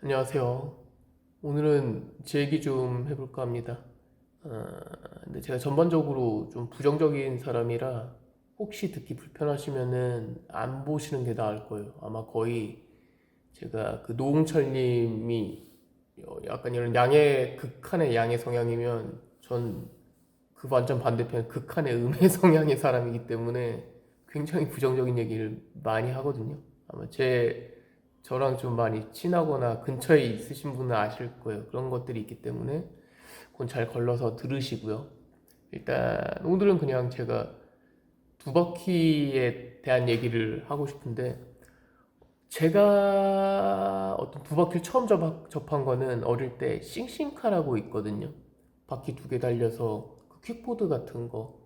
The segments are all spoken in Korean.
안녕하세요. 오늘은 제 얘기 좀 해볼까 합니다. 어, 근데 제가 전반적으로 좀 부정적인 사람이라 혹시 듣기 불편하시면은 안 보시는 게 나을 거예요. 아마 거의 제가 그 노홍철님이 약간 이런 양의 극한의 양의 성향이면 전 그 완전 반대편 극한의 음의 성향의 사람이기 때문에 굉장히 부정적인 얘기를 많이 하거든요. 아마 저랑 좀 많이 친하거나 근처에 있으신 분은 아실 거예요. 그런 것들이 있기 때문에 그건 잘 걸러서 들으시고요. 일단 오늘은 그냥 제가 두바퀴에 대한 얘기를 하고 싶은데, 제가 어떤 두바퀴를 처음 접한 거는 어릴 때 싱싱카라고 있거든요. 바퀴 두 개 달려서 그 퀵보드 같은 거,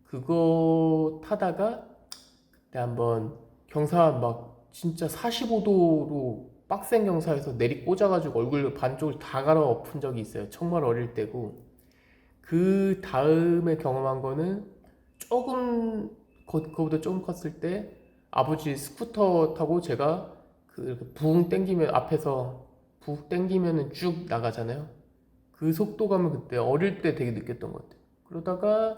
그거 타다가 그때 한번 경사 막 진짜 45도로 빡센 경사에서 내리 꽂아가지고 얼굴 반쪽을 다 갈아엎은 적이 있어요. 정말 어릴 때고. 그 다음에 경험한 거는 조금 그거보다 조금 컸을 때 아버지 스쿠터 타고 제가 그 이렇게 붕 땡기면 앞에서 붕 땡기면은 쭉 나가잖아요. 그 속도감을 그때 어릴 때 되게 느꼈던 것 같아요. 그러다가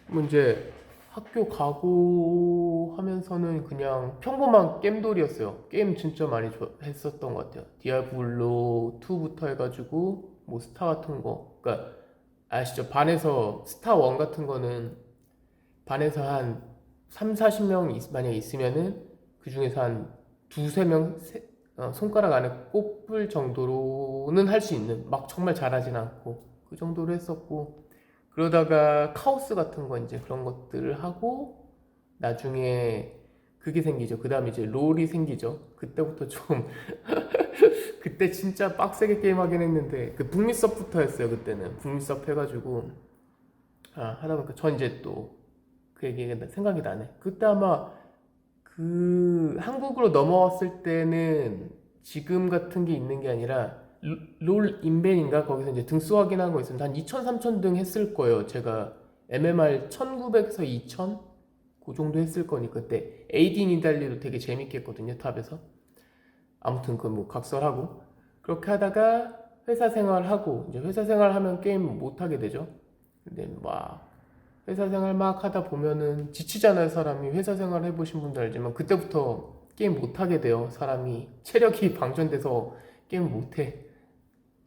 뭐 이제 학교 가고 하면서는 그냥 평범한 게임돌이었어요. 게임 진짜 많이 했었던 것 같아요. 디아블로 2부터 해가지고 뭐 스타 같은 거. 그러니까 아시죠? 반에서 스타 1 같은 거는 반에서 한 3, 40명 만약에 있으면은 그 중에서 한 두세 명 손가락 안에 꼽을 정도로는 할 수 있는, 막 정말 잘하진 않고 그 정도로 했었고, 그러다가 카오스 같은 거 이제 그런 것들을 하고 나중에 그게 생기죠. 그 다음에 이제 롤이 생기죠. 그때부터 좀 그때 진짜 빡세게 게임하긴 했는데 그 북미서부터 했어요. 그때는 북미서 해가지고 하다 보니까 전 이제 또 그 얘기가 생각이 나네. 그때 아마 그 한국으로 넘어왔을 때는 지금 같은 게 있는 게 아니라 롤 인벤인가 거기서 이제 등수 확인한 거 있으면 한 2,000, 3,000 등 했을 거예요. 제가 MMR 1900에서 2000 그 정도 했을 거니까 그때 에이디 니달리도 되게 재밌게 했거든요. 탑에서. 아무튼 그 뭐 각설하고 그렇게 하다가 회사 생활하고, 이제 회사 생활하면 게임 못 하게 되죠. 근데 막 회사 생활 막 하다 보면은 지치잖아요. 사람이 회사 생활 해보신 분들 알지만 그때부터 게임 못 하게 돼요. 사람이 체력이 방전돼서 게임 못 해.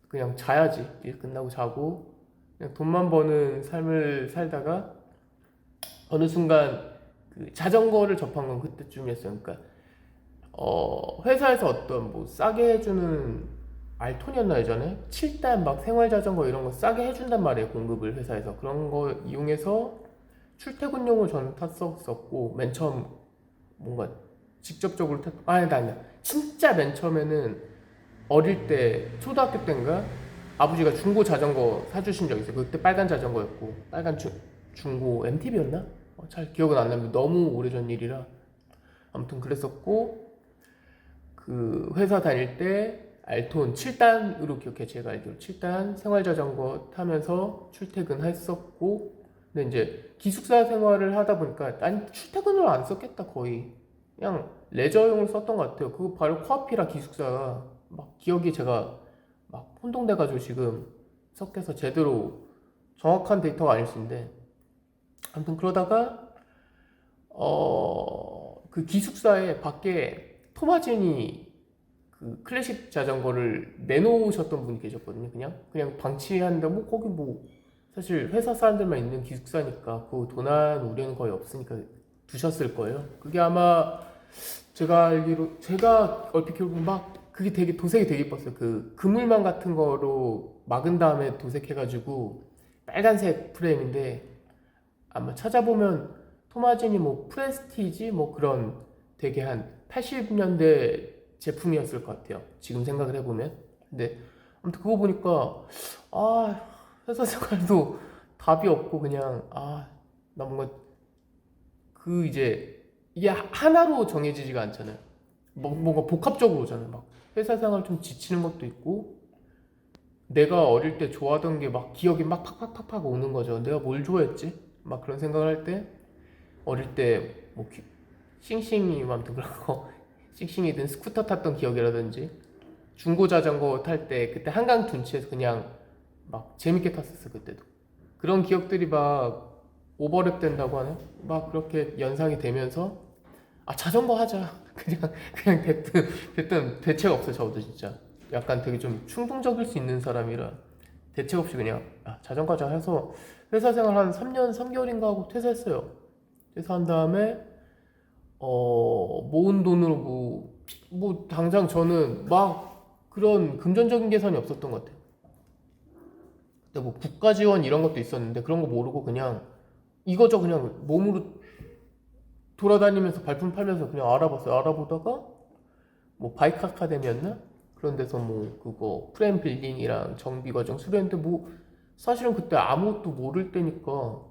그냥 자야지. 일 끝나고 자고 그냥 돈만 버는 삶을 살다가 어느 순간 그 자전거를 접한 건 그때쯤이었어요. 그러니까 회사에서 어떤 뭐 싸게 해주는 알톤이었나 예전에 7단 막 생활자전거 이런 거 싸게 해준단 말이에요. 공급을 회사에서 그런 거 이용해서 출퇴근용을 저는 탔었었고, 맨 처음 뭔가 직접적으로 아니다 진짜 맨 처음에는 어릴 때 초등학교 때인가 아버지가 중고 자전거 사주신 적 있어요. 그때 빨간 자전거였고, 빨간 중고 MTB였나? 잘 기억은 안 나는데 너무 오래전 일이라 아무튼 그랬었고, 그 회사 다닐 때 알톤 7단으로 기억해. 제가 알기로 7단 생활자전거 타면서 출퇴근했었고, 근데 이제 기숙사 생활을 하다 보니까 난 출퇴근을 안 썼겠다. 거의 그냥 레저용을 썼던 것 같아요. 그거 바로 코앞이라 기숙사가 막 기억이 제가 막 혼동돼가지고 지금 섞여서 제대로 정확한 데이터가 아닐 수 있는데, 아무튼 그러다가 그 기숙사에 밖에 토마진이 그 클래식 자전거를 내놓으셨던 분이 계셨거든요. 그냥 방치한다. 뭐 거기 뭐 사실 회사 사람들만 있는 기숙사니까 그 도난 우려는 거의 없으니까 두셨을 거예요. 그게 아마 제가 알기로, 제가 얼핏 기억으로 막 그게 되게 도색이 되게 예뻤어요. 그 그물망 같은 거로 막은 다음에 도색해가지고 빨간색 프레임인데, 아마 찾아보면 토마진이 뭐 프레스티지 뭐 그런 되게 한 80년대 제품이었을 것 같아요. 지금 생각을 해보면. 근데 아무튼 그거 보니까 아, 회사 생활도 답이 없고 그냥 나 뭔가 그 이제 이게 하나로 정해지지가 않잖아요. 뭔가 복합적으로 오잖아요. 막 회사 생활 좀 지치는 것도 있고, 내가 어릴 때 좋아하던 게 막 기억이 막 팍팍팍팍 오는 거죠. 내가 뭘 좋아했지? 막 그런 생각을 할 때 어릴 때뭐 싱싱이 아무튼 그런 거 싱싱이든 스쿠터 탔던 기억이라든지 중고 자전거 탈 때 그때 한강 둔치에서 그냥 막 재밌게 탔었어 그때도. 그런 기억들이 막 오버랩 된다고 하네. 막 그렇게 연상이 되면서 아 자전거 하자. 그냥 됐든 대책 없어 저도 진짜. 약간 되게 좀 충동적일 수 있는 사람이라 대책 없이 그냥 아 자전거 하자 해서 회사 생활 한 3년 3개월인가 하고 퇴사했어요. 퇴사한 다음에 모은 돈으로 뭐 당장 저는 막 그런 금전적인 계산이 없었던 것 같아요. 근데 뭐 국가 지원 이런 것도 있었는데 그런 거 모르고 그냥 이거저 그냥 몸으로 돌아다니면서 발품 팔면서 그냥 알아봤어요. 알아보다가 뭐 바이크 아카데미였나? 그런 데서 뭐 그거 프레임 빌딩이랑 정비 과정 수료했는데 뭐 사실은 그때 아무것도 모를 때니까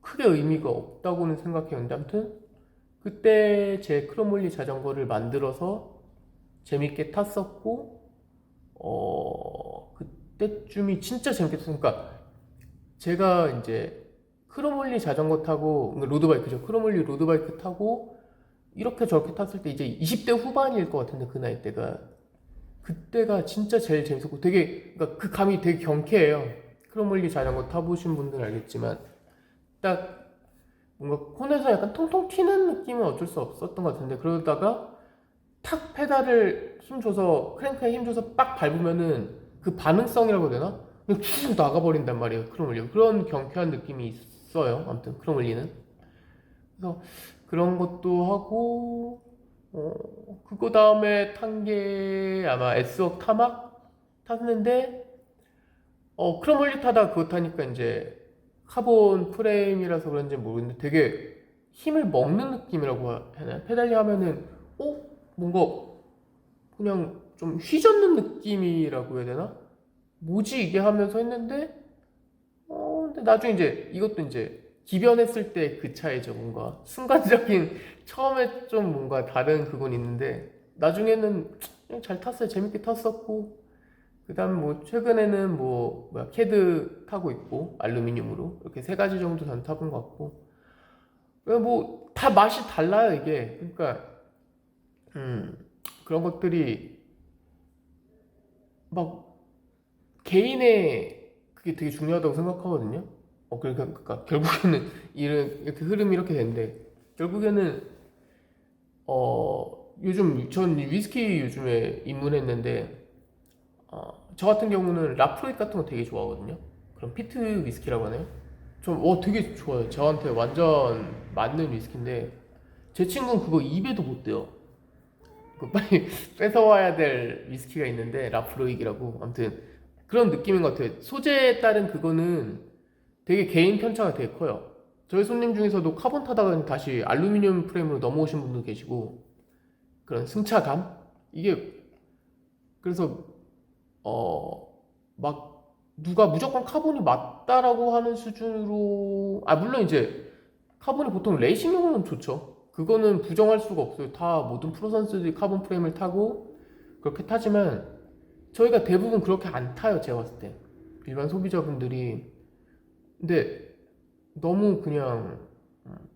크게 의미가 없다고는 생각했는데 아무튼 그때 제 크로몰리 자전거를 만들어서 재밌게 탔었고 그때쯤이 진짜 재밌게 탔어요. 그러니까 제가 이제 크로몰리 자전거 타고 로드바이크죠. 크로몰리 로드바이크 타고 이렇게 저렇게 탔을 때 이제 20대 후반일 것 같은데 그 나이 때가 그때가 진짜 제일 재밌었고 되게 그러니까 그 감이 되게 경쾌해요. 크로몰리 자전거 타보신 분들은 알겠지만 딱 뭔가 콘에서 약간 통통 튀는 느낌은 어쩔 수 없었던 것 같은데 그러다가 탁 페달을 힘줘서 크랭크에 힘줘서 빡 밟으면은 그 반응성이라고 해야 되나? 그냥 쭉 나가버린단 말이에요. 크롬올리 그런 경쾌한 느낌이 있어요. 아무튼 크롬올리는 그래서 그런 것도 하고 그거 다음에 탄 게 아마 S웍 타막 탔는데 크롬올리 타다 그거 타니까 이제 카본 프레임이라서 그런지 모르겠는데 되게 힘을 먹는 느낌이라고 해야 되나? 페달링 하면은 뭔가 그냥 좀 휘젓는 느낌이라고 해야 되나? 뭐지 이게 하면서 했는데 근데 나중에 이제 이것도 이제 기변했을 때 그 차이죠. 뭔가 순간적인 처음에 좀 뭔가 다른 그건 있는데 나중에는 그냥 잘 탔어요. 재밌게 탔었고 그다음 뭐 최근에는 뭐 뭐야 캐드 타고 있고 알루미늄으로 이렇게 세 가지 정도 전 타본 것 같고 뭐 다 맛이 달라요 이게. 그러니까 그런 것들이 막 개인의 그게 되게 중요하다고 생각하거든요. 그러니까 결국에는 이렇게 흐름이 이렇게 되는데 결국에는 요즘 전 위스키 요즘에 입문했는데 저 같은 경우는 라프로이드 같은 거 되게 좋아하거든요. 그럼 피트 위스키라고 하나요? 좀 되게 좋아요. 저한테 완전 맞는 위스키인데 제 친구는 그거 입에도 못 대요. 빨리 뺏어와야 될 위스키가 있는데 라프로이기라고 아무튼 그런 느낌인 것 같아요. 소재에 따른 그거는 되게 개인 편차가 되게 커요. 저희 손님 중에서도 카본 타다가 다시 알루미늄 프레임으로 넘어오신 분도 계시고 그런 승차감 이게 그래서 막 누가 무조건 카본이 맞다라고 하는 수준으로 물론 이제 카본이 보통 레이싱용은 좋죠. 그거는 부정할 수가 없어요. 다 모든 프로 선수들이 카본 프레임을 타고 그렇게 타지만 저희가 대부분 그렇게 안 타요. 제가 봤을 때 일반 소비자분들이 근데 너무 그냥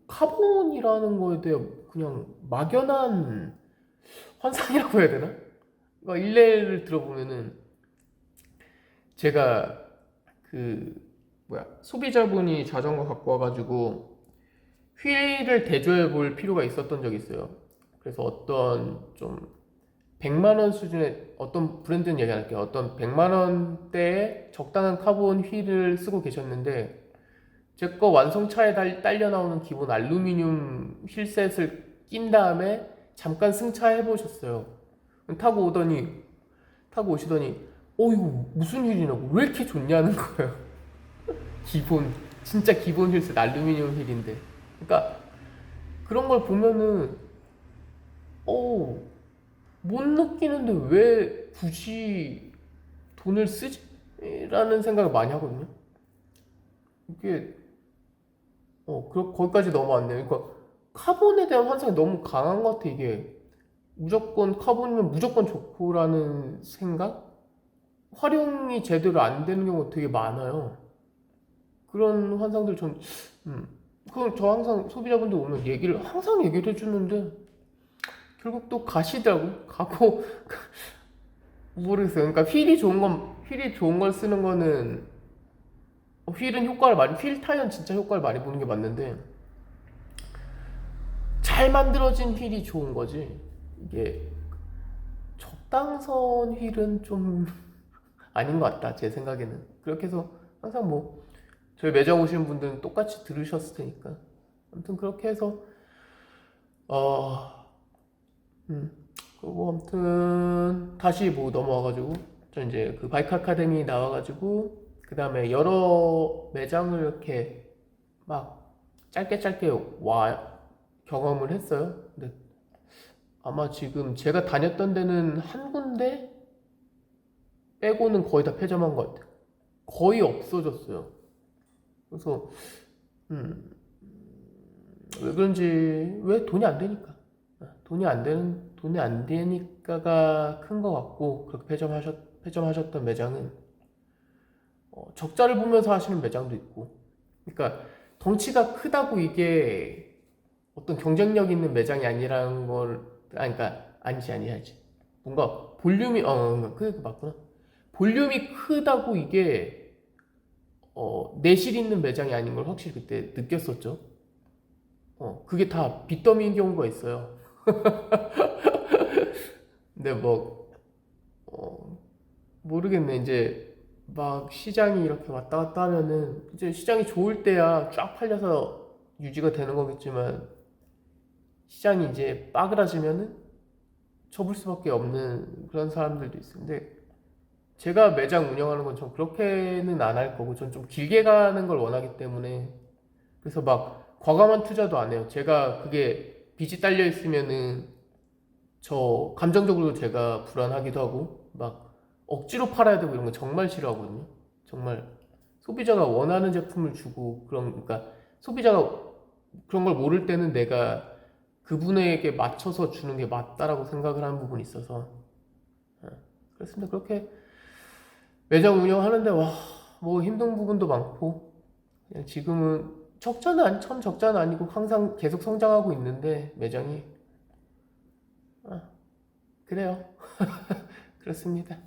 카본이라는 거에 대해 그냥 막연한 환상이라고 해야 되나? 그러니까 일례를 들어보면은 제가 소비자분이 자전거 갖고 와가지고 휠을 대조해 볼 필요가 있었던 적이 있어요. 그래서 어떤 좀 100만 원 수준의 어떤 브랜드는 얘기 안 할게요. 어떤 100만 원대의 적당한 카본 휠을 쓰고 계셨는데 제 거 완성차에 딸려 나오는 기본 알루미늄 휠셋을 낀 다음에 잠깐 승차해 보셨어요. 타고 오시더니 이거 무슨 휠이냐고 왜 이렇게 좋냐는 거예요. 진짜 기본 휠셋 알루미늄 휠인데 그러니까 그런 걸 보면은 못 느끼는데 왜 굳이 돈을 쓰지? 라는 생각을 많이 하거든요. 이게 거기까지 넘어왔네요. 그러니까 카본에 대한 환상이 너무 강한 것 같아. 이게 무조건 카본이면 무조건 좋고라는 생각? 활용이 제대로 안 되는 경우가 되게 많아요. 그런 환상들 그럼 저 항상 소비자분들 오면 항상 얘기를 해주는데 결국 또 가시더라고. 가고 모르겠어요. 그러니까 휠이 좋은 걸 쓰는 거는 휠 타이어는 진짜 효과를 많이 보는 게 맞는데 잘 만들어진 휠이 좋은 거지. 이게 적당선 휠은 좀 아닌 것 같다 제 생각에는. 그렇게 해서 항상 뭐 저희 매장 오시는 분들은 똑같이 들으셨을 테니까 아무튼 그렇게 해서 어 그리고 아무튼 다시 뭐 넘어와가지고 저 이제 그 바이크 아카데미 나와가지고 그 다음에 여러 매장을 이렇게 막 짧게 짧게 와 경험을 했어요. 근데 아마 지금 제가 다녔던 데는 한 군데 빼고는 거의 다 폐점한 것 같아요. 거의 없어졌어요. 그래서 음, 왜 그런지 왜 돈이 안 되니까가 큰 것 같고 그렇게 폐점하셨던 매장은 적자를 보면서 하시는 매장도 있고 그러니까 덩치가 크다고 이게 어떤 경쟁력 있는 매장이 아니라는 걸 그러니까 아니지 뭔가 볼륨이 그게 맞구나 볼륨이 크다고 이게 내실 있는 매장이 아닌 걸 확실히 그때 느꼈었죠. 그게 다 빚더미인 경우가 있어요. 근데 뭐 모르겠네. 이제 막 시장이 이렇게 왔다 갔다 하면은 이제 시장이 좋을 때야 쫙 팔려서 유지가 되는 거겠지만 시장이 이제 빠그라지면은 접을 수밖에 없는 그런 사람들도 있어요. 근데 제가 매장 운영하는 건 전 그렇게는 안 할 거고 전 좀 길게 가는 걸 원하기 때문에 그래서 막 과감한 투자도 안 해요. 제가 그게 빚이 딸려 있으면은 저 감정적으로 제가 불안하기도 하고 막 억지로 팔아야 되고 이런 거 정말 싫어하거든요. 정말 소비자가 원하는 제품을 주고 그러니까 소비자가 그런 걸 모를 때는 내가 그분에게 맞춰서 주는 게 맞다라고 생각을 하는 부분이 있어서 그렇습니다. 그렇게 매장 운영하는데 와 뭐 힘든 부분도 많고 그냥 지금은 처음 적자는 아니고 항상 계속 성장하고 있는데 매장이 그래요. 그렇습니다.